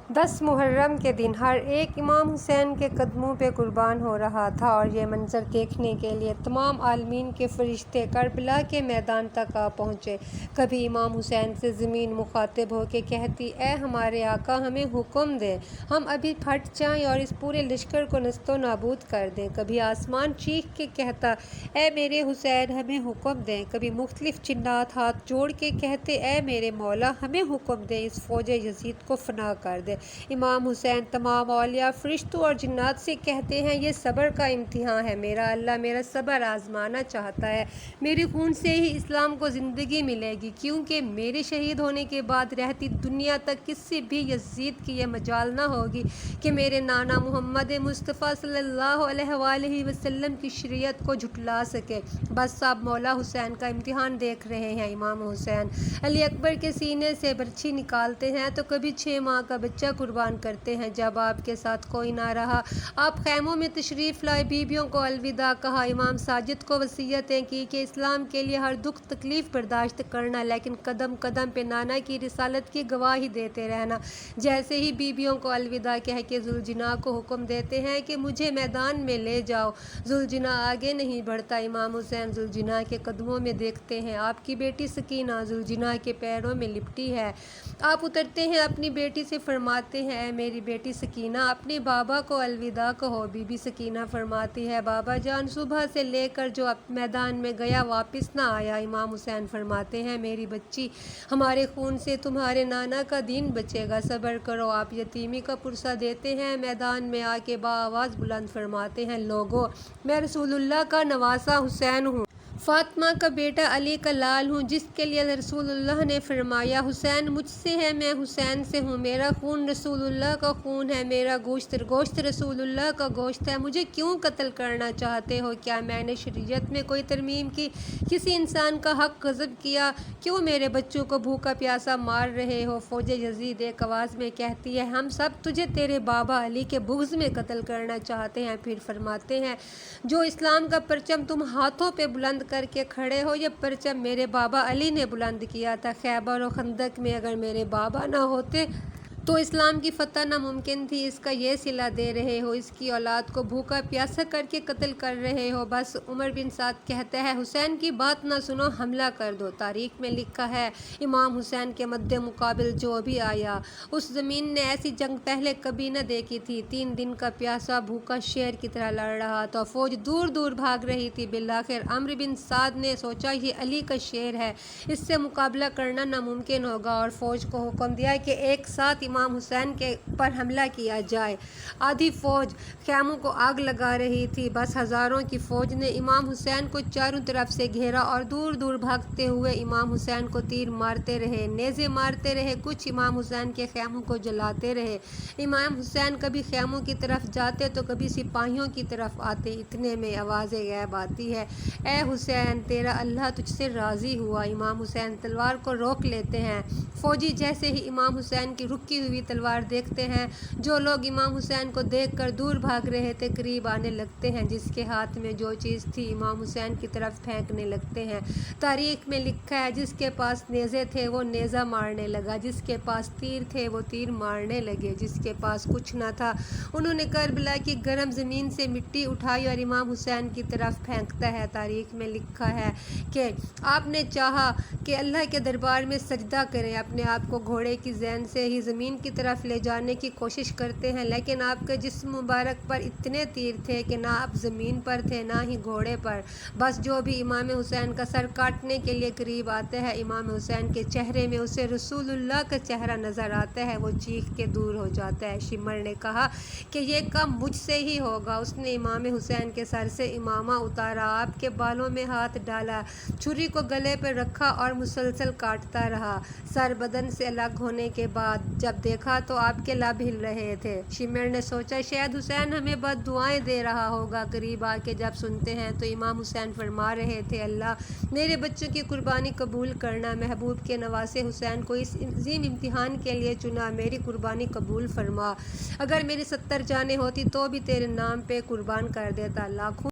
10 محرم کے دن ہر ایک امام حسین کے قدموں پہ قربان ہو رہا تھا، اور یہ منظر دیکھنے کے لیے تمام عالمین کے فرشتے کربلا کے میدان تک آ پہنچے۔ کبھی امام حسین سے زمین مخاطب ہو کے کہتی، اے ہمارے آقا، ہمیں حکم دیں، ہم ابھی پھٹ جائیں اور اس پورے لشکر کو نیست و نابود کر دیں۔ کبھی آسمان چیخ کے کہتا، اے میرے حسین، ہمیں حکم دیں۔ کبھی مختلف جنات ہاتھ جوڑ کے کہتے، اے میرے مولا، ہمیں حکم دیں، اس فوج یزید کو فنا کر دے۔ امام حسین تمام اولیاء، فرشتوں اور جنات سے کہتے ہیں، یہ صبر کا امتحان ہے، میرا اللہ میرا صبر آزمانا چاہتا ہے، میرے خون سے ہی اسلام کو زندگی ملے گی، کیونکہ میرے شہید ہونے کے بعد رہتی دنیا تک کسی بھی یزید کی یہ مجال نہ ہوگی کہ میرے نانا محمد مصطفیٰ صلی اللہ علیہ وآلہ وسلم کی شریعت کو جھٹلا سکے۔ بس اب مولا حسین کا امتحان دیکھ رہے ہیں۔ امام حسین علی اکبر کے سینے سے برچھی نکالتے ہیں تو کبھی 6 ماہ کا بچہ قربان کرتے ہیں۔ جب آپ کے ساتھ کوئی نہ رہا، آپ خیموں میں تشریف لائے، بیویوں کو الوداع کہا، امام ساجد کو وصیتیں کی کہ اسلام کے لیے ہر دکھ تکلیف برداشت کرنا، لیکن قدم قدم پہ نانا کی رسالت کی گواہی دیتے رہنا۔ جیسے ہی بیویوں کو الوداع کہہ کے ذوالجناح کو حکم دیتے ہیں کہ مجھے میدان میں لے جاؤ، ذوالجناح آگے نہیں بڑھتا۔ امام حسین ذوالجناح کے قدموں میں دیکھتے ہیں، آپ کی بیٹی سکینہ ذوالجناح کے پیروں میں لپٹی ہے۔ آپ اترتے ہیں، اپنی بیٹی سے فرماتے ہیں، اے میری بیٹی سکینہ، اپنے بابا کو الوداع کہو۔ بی بی سکینہ فرماتی ہے، بابا جان صبح سے لے کر جو میدان میں گیا واپس نہ آیا۔ امام حسین فرماتے ہیں، میری بچی، ہمارے خون سے تمہارے نانا کا دین بچے گا، صبر کرو۔ آپ یتیمی کا پرسہ دیتے ہیں، میدان میں آ کے بآواز بلند فرماتے ہیں، لوگو، میں رسول اللہ کا نواسہ حسین ہوں، فاطمہ کا بیٹا، علی کا لال ہوں، جس کے لیے رسول اللہ نے فرمایا، حسین مجھ سے ہے، میں حسین سے ہوں، میرا خون رسول اللہ کا خون ہے، میرا گوشت رسول اللہ کا گوشت ہے، مجھے کیوں قتل کرنا چاہتے ہو؟ کیا میں نے شریعت میں کوئی ترمیم کی، کسی انسان کا حق غصب کیا؟ کیوں میرے بچوں کو بھوکا پیاسا مار رہے ہو؟ فوج یزید ایک آواز میں کہتی ہے، ہم سب تجھے تیرے بابا علی کے بغض میں قتل کرنا چاہتے ہیں۔ پھر فرماتے ہیں، جو اسلام کا پرچم تم ہاتھوں پہ بلند کر کے کھڑے ہو، یہ پرچم میرے بابا علی نے بلند کیا تھا۔ خیبر و خندق میں اگر میرے بابا نہ ہوتے تو اسلام کی فتح ناممکن تھی، اس کا یہ صلہ دے رہے ہو، اس کی اولاد کو بھوکا پیاسا کر کے قتل کر رہے ہو۔ بس عمر بن سعد کہتا ہے، حسین کی بات نہ سنو، حملہ کر دو۔ تاریخ میں لکھا ہے، امام حسین کے مد مقابل جو بھی آیا، اس زمین نے ایسی جنگ پہلے کبھی نہ دیکھی تھی۔ 3 دن کا پیاسا بھوکا شیر کی طرح لڑ رہا تھا، فوج دور دور بھاگ رہی تھی۔ بالآخر عمرو بن سعد نے سوچا، یہ علی کا شیر ہے، اس سے مقابلہ کرنا ناممکن ہوگا، اور فوج کو حکم دیا کہ ایک ساتھ امام حسین کے پر حملہ کیا جائے۔ آدھی فوج خیموں کو آگ لگا رہی تھی، بس ہزاروں کی فوج نے امام حسین کو چاروں طرف سے گھیرا اور دور دور بھاگتے ہوئے امام حسین کو تیر مارتے رہے، نیزے مارتے رہے، کچھ امام حسین کے خیموں کو جلاتے رہے۔ امام حسین کبھی خیموں کی طرف جاتے تو کبھی سپاہیوں کی طرف آتے، اتنے میں آواز غیب آتی ہے، اے حسین، تیرا اللہ تجھ سے راضی ہوا۔ امام حسین تلوار کو روک لیتے ہیں، فوجی جیسے ہی امام حسین کی رکی ہوئی تلوار دیکھتے ہیں، جو لوگ امام حسین کو دیکھ کر دور بھاگ رہے تھے قریب آنے لگتے ہیں، جس کے ہاتھ میں جو چیز تھی امام حسین کی طرف پھینکنے لگتے ہیں۔ تاریخ میں لکھا ہے، جس کے پاس نیزے تھے وہ نیزہ مارنے لگا، جس کے پاس تیر تھے وہ تیر مارنے لگے، جس کے پاس کچھ نہ تھا انہوں نے کربلا کی گرم زمین سے مٹی اٹھائی اور امام حسین کی طرف پھینکتا ہے۔ تاریخ میں لکھا ہے کہ آپ نے چاہا کہ اللہ کے دربار میں سجدہ کریں، اپنے آپ کو گھوڑے کی ذہن سے ہی زمین کی طرف لے جانے کی کوشش کرتے ہیں، لیکن آپ کے جسم مبارک پر اتنے تیر تھے کہ نہ آپ زمین پر تھے نہ ہی گھوڑے پر۔ بس جو بھی امام حسین کا سر کاٹنے کے لیے قریب آتا ہے، امام حسین کے چہرے میں اسے رسول اللہ کا چہرہ نظر آتا ہے، وہ چیخ کے دور ہو جاتا ہے۔ شمر نے کہا کہ یہ کام مجھ سے ہی ہوگا، اس نے امام حسین کے سر سے امامہ اتارا، آپ کے بالوں میں ہاتھ ڈالا، چھری کو گلے پہ رکھا اور مسلسل کاٹتا رہا۔ سر بدن سے الگ ہونے کے بعد جب دیکھا تو آپ کے لب ہل رہے تھے۔ شمر نے سوچا شاید حسین ہمیں بد دعائیں دے رہا ہوگا، قریب آ کے جب سنتے ہیں تو امام حسین فرما رہے تھے، اللہ میرے بچوں کی قربانی قبول کرنا، محبوب کے نواسے حسین کو اس عظیم امتحان کے لیے چنا، میری قربانی قبول فرما، اگر میری 70 جانیں ہوتی تو بھی تیرے نام پہ قربان کر دیتا، لاکھوں